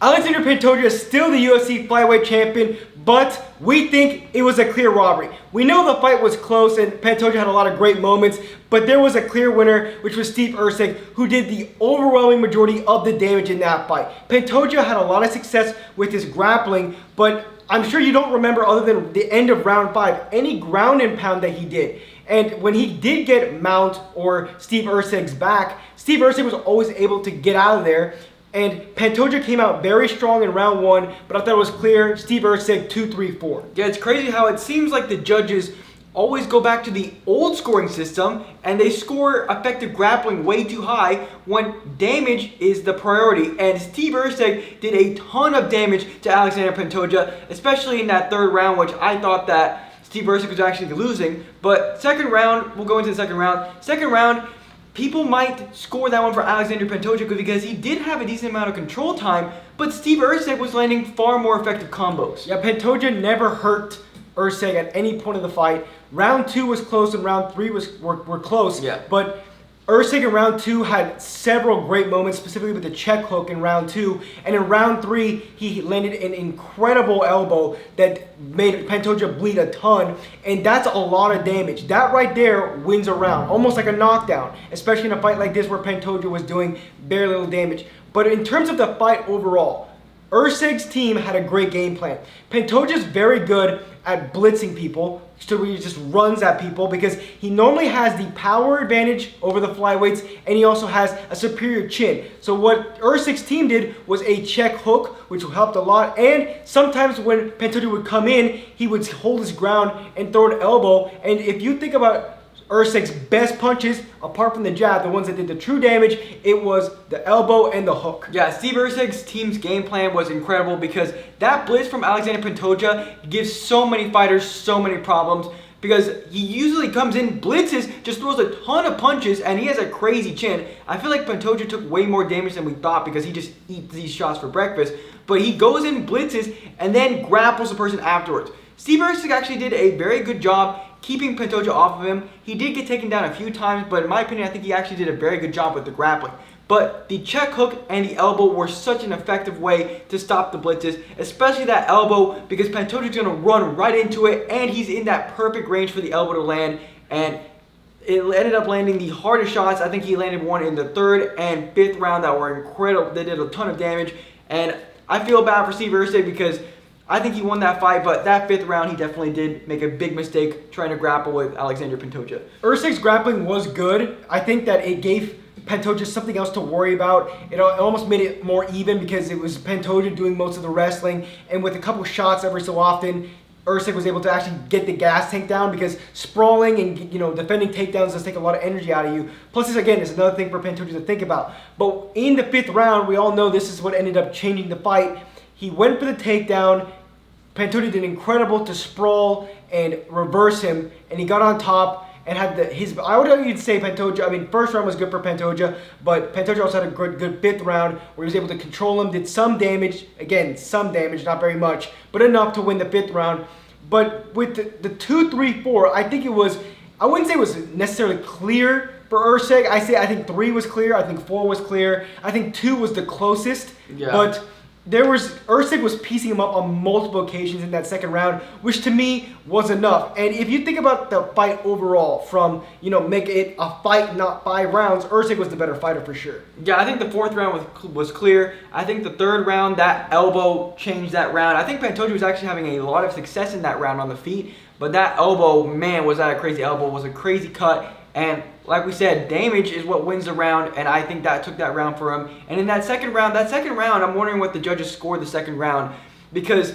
Alexandre Pantoja is still the UFC flyweight champion, but we think it was a clear robbery. We know the fight was close and Pantoja had a lot of great moments, but there was a clear winner, which was Steve Erceg, who did the overwhelming majority of the damage in that fight. Pantoja had a lot of success with his grappling, but I'm sure you don't remember, other than the end of round 5, any ground and pound that he did. And when he did get Mount or Steve Erceg's back, Steve Erceg was always able to get out of there. And Pantoja came out very strong in round 1, but I thought it was clear. Steve Erceg 2-3-4. Yeah, it's crazy how it seems like the judges always go back to the old scoring system and they score effective grappling way too high when damage is the priority. And Steve Erceg did a ton of damage to Alexandre Pantoja, especially in that third round, which I thought that Steve Erceg was actually losing. But second round, we'll go into the second round. Second round, people might score that one for Alexandre Pantoja because he did have a decent amount of control time, but Steve Erceg was landing far more effective combos. Yeah, Pantoja never hurt Erceg at any point of the fight. Round 2 was close and round 3 were close. Yeah. But Erceg in round 2 had several great moments, specifically with the check hook in round 2. And in round 3, he landed an incredible elbow that made Pantoja bleed a ton. And that's a lot of damage. That right there wins a round, almost like a knockdown, especially in a fight like this where Pantoja was doing very little damage. But in terms of the fight overall, Erceg's team had a great game plan. Pantoja's very good at blitzing people, so he just runs at people because he normally has the power advantage over the flyweights and he also has a superior chin. So what Erceg's team did was a check hook, which helped a lot, and sometimes when Pantoja would come in, he would hold his ground and throw an elbow. And if you think about Erceg's best punches, apart from the jab, the ones that did the true damage, it was the elbow and the hook. Yeah, Steve Erceg's team's game plan was incredible because that blitz from Alexandre Pantoja gives so many fighters so many problems because he usually comes in, blitzes, just throws a ton of punches, and he has a crazy chin. I feel like Pantoja took way more damage than we thought because he just eats these shots for breakfast, but he goes in, blitzes, and then grapples the person afterwards. Steve Erceg actually did a very good job keeping Pantoja off of him. He did get taken down a few times, but in my opinion, I think he actually did a very good job with the grappling. But the check hook and the elbow were such an effective way to stop the blitzes, especially that elbow, because Pantoja's going to run right into it, and he's in that perfect range for the elbow to land, and it ended up landing the hardest shots. I think he landed one in the 3rd and 5th round that were incredible. They did a ton of damage, and I feel bad for Steve Erceg because I think he won that fight, but that 5th round, he definitely did make a big mistake trying to grapple with Alexandre Pantoja. Erceg's grappling was good. I think that it gave Pantoja something else to worry about. It almost made it more even because it was Pantoja doing most of the wrestling, and with a couple shots every so often, Erceg was able to actually get the gas tank down because sprawling and defending takedowns does take a lot of energy out of you. Plus, again, it's another thing for Pantoja to think about. But in the 5th round, we all know this is what ended up changing the fight. He went for the takedown. Pantoja did incredible to sprawl and reverse him, and he got on top and had I would even say Pantoja, first round was good for Pantoja, but Pantoja also had a good 5th round where he was able to control him, did some damage, again, some damage, not very much, but enough to win the 5th round. But with the 2-3-4, I think it was, I wouldn't say it was necessarily clear for Erceg. I think 3 was clear, I think 4 was clear, I think 2 was the closest, yeah. But Erceg was piecing him up on multiple occasions in that 2nd round, which to me was enough. And if you think about the fight overall, from make it a fight, not 5 rounds, Erceg was the better fighter for sure. Yeah, I think the 4th round was clear. I think the 3rd round, that elbow changed that round. I think Pantoja was actually having a lot of success in that round on the feet, but that elbow, man, was that a crazy elbow? Was a crazy cut. And like we said, damage is what wins the round, and I think that took that round for him. And in that second round, I'm wondering what the judges scored the 2nd round, because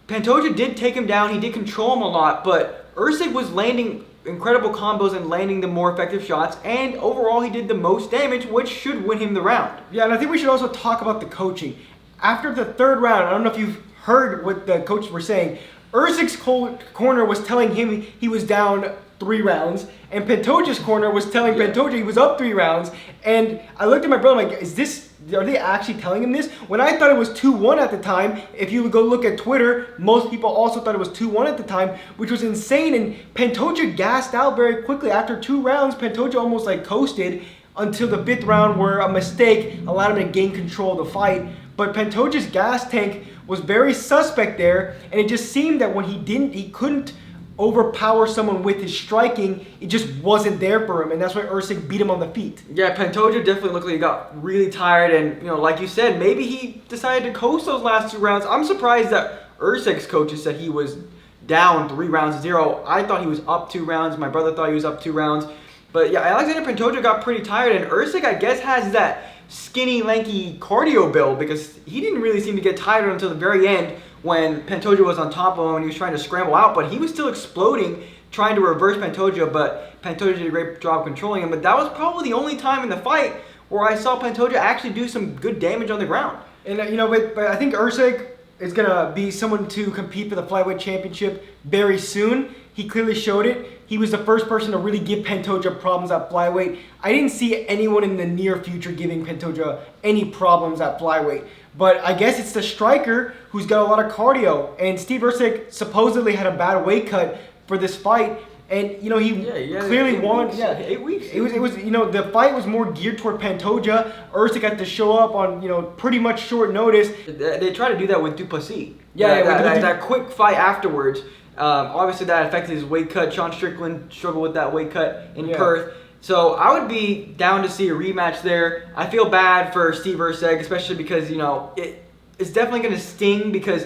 Pantoja did take him down, he did control him a lot, but Erceg was landing incredible combos and landing the more effective shots, and overall he did the most damage, which should win him the round. Yeah, and I think we should also talk about the coaching. After the 3rd round, I don't know if you've heard what the coaches were saying, Erceg's corner was telling him he was down 3 rounds, and Pantoja's corner was telling Pantoja he was up 3 rounds. And I looked at my brother like, are they actually telling him this? When I thought it was 2-1 at the time, if you go look at Twitter, most people also thought it was 2-1 at the time, which was insane. And Pantoja gassed out very quickly. After 2 rounds, Pantoja almost coasted until the 5th round where a mistake allowed him to gain control of the fight. but Pantoja's gas tank was very suspect there, and it just seemed that when he couldn't overpower someone with his striking, it just wasn't there for him, and that's why Erceg beat him on the feet. Yeah, Pantoja definitely looked like he got really tired, and like you said, maybe he decided to coast those last 2 rounds. I'm surprised that Erceg's coaches said he was down 3-0. I thought he was up 2 rounds. My brother thought he was up 2 rounds. But yeah, Alexandre Pantoja got pretty tired, and Erceg, I guess, has that skinny, lanky cardio build because he didn't really seem to get tired until the very end when Pantoja was on top of him and he was trying to scramble out, but he was still exploding, trying to reverse Pantoja, but Pantoja did a great job controlling him. But that was probably the only time in the fight where I saw Pantoja actually do some good damage on the ground. And but I think Erceg is gonna be someone to compete for the flyweight championship very soon. He clearly showed it. He was the first person to really give Pantoja problems at flyweight. I didn't see anyone in the near future giving Pantoja any problems at flyweight. But I guess it's the striker who's got a lot of cardio. And Steve Erceg supposedly had a bad weight cut for this fight. And he clearly won. Weeks. Yeah, 8 weeks. It was the fight was more geared toward Pantoja. Erceg had to show up on pretty much short notice. They try to do that with Duplessis. Yeah, that quick fight afterwards. Obviously that affected his weight cut. Sean Strickland struggled with that weight cut in Perth. So I would be down to see a rematch there. I feel bad for Steve Erceg, especially because it's definitely going to sting, because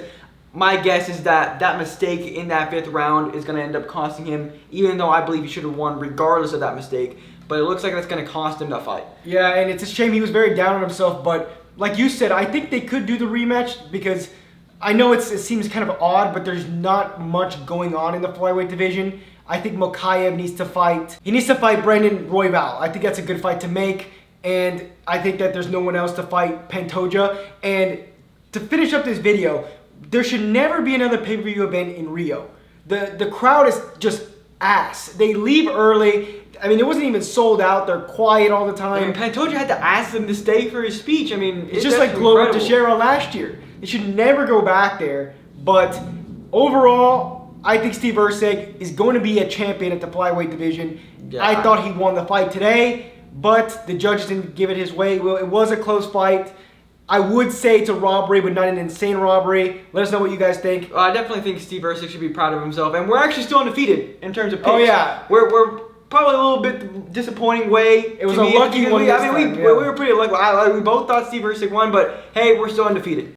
my guess is that mistake in that 5th round is going to end up costing him, even though I believe he should have won regardless of that mistake. But it looks like that's going to cost him that fight. Yeah, and it's a shame. He was very down on himself, but like you said, I think they could do the rematch because I know it seems kind of odd, but there's not much going on in the flyweight division. I think Mokaev needs to fight. He needs to fight Brandon Royval. I think that's a good fight to make, and I think that there's no one else to fight Pantoja. And to finish up this video, there should never be another pay-per-view event in Rio. The crowd is just ass. They leave early. I mean, it wasn't even sold out. They're quiet all the time. And Pantoja had to ask them to stay for his speech. I mean, it's just like Glover Teixeira last year. They should never go back there. But overall, I think Steve Erceg is going to be a champion at the flyweight division. Yeah. I thought he won the fight today, but the judges didn't give it his way. Well, it was a close fight. I would say it's a robbery, but not an insane robbery. Let us know what you guys think. I definitely think Steve Erceg should be proud of himself. And we're actually still undefeated in terms of picks. Oh, yeah. We're probably a little bit disappointing way. It was a lucky one. We were pretty lucky. We both thought Steve Erceg won, but hey, we're still undefeated.